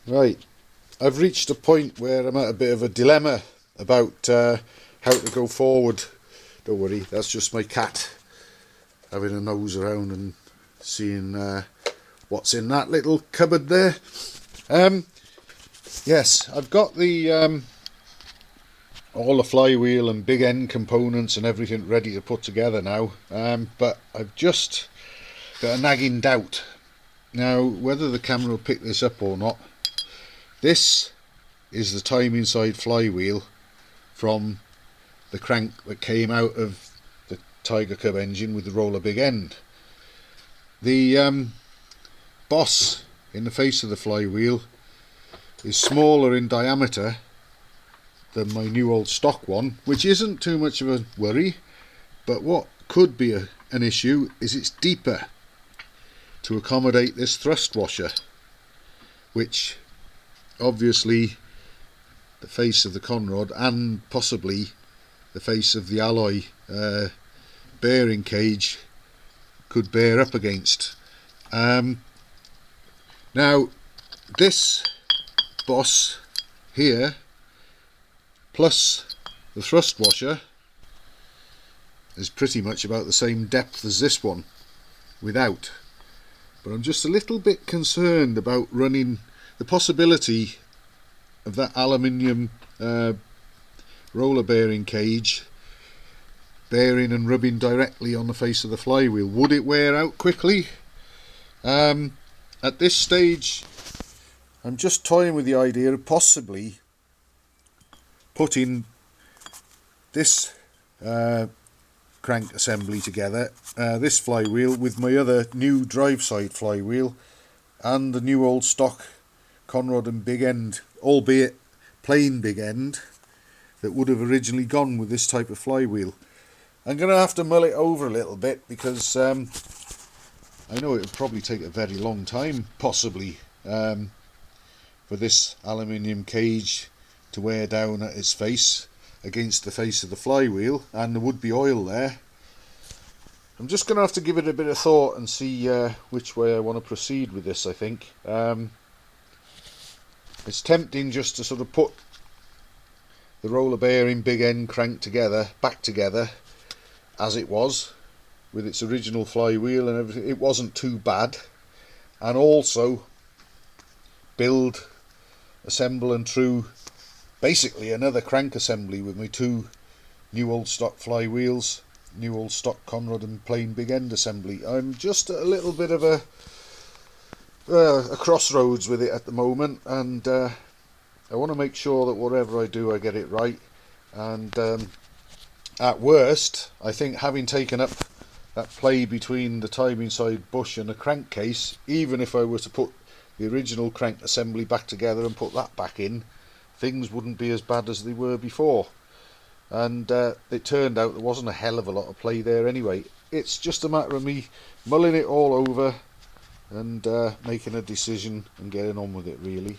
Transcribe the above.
Right, I've reached a point where I'm at a bit of a dilemma about how to go forward. Don't worry, that's just my cat having a nose around and seeing what's in that little cupboard there. Yes, I've got the all the flywheel and big end components and everything ready to put together now, but I've just got a nagging doubt. Now, whether the camera will pick this up or not, this is the timing side flywheel from the crank that came out of the Tiger Cub engine with the roller big end. The boss in the face of the flywheel is smaller in diameter than my new old stock one, which isn't too much of a worry, but what could be an issue is it's deeper to accommodate this thrust washer, which obviously the face of the conrod and possibly the face of the alloy bearing cage could bear up against. Now this boss here plus the thrust washer is pretty much about the same depth as this one without, but I'm just a little bit concerned about running the possibility of that aluminium roller bearing cage bearing and rubbing directly on the face of the flywheel. Would it wear out quickly? At this stage I'm just toying with the idea of possibly putting this crank assembly together, this flywheel with my other new drive side flywheel and the new old stock conrod and big end, albeit plain big end, that would have originally gone with this type of flywheel. I'm going to have to mull it over a little bit because I know it would probably take a very long time possibly for this aluminium cage to wear down at its face against the face of the flywheel, and there would be oil there. I'm just going to have to give it a bit of thought and see which way I want to proceed with this. I think it's tempting just to sort of put the roller bearing big end crank back together as it was with its original flywheel and everything. It wasn't too bad, and also build, assemble and true basically another crank assembly with my two new old stock flywheels, new old stock conrod and plain big end assembly. I'm just at a little bit of a crossroads with it at the moment, and I want to make sure that whatever I do I get it right. And at worst, I think having taken up that play between the timing side bush and the crankcase, even if I were to put the original crank assembly back together and put that back in, things wouldn't be as bad as they were before. And it turned out there wasn't a hell of a lot of play there anyway. It's just a matter of me mulling it all over and making a decision and getting on with it, really.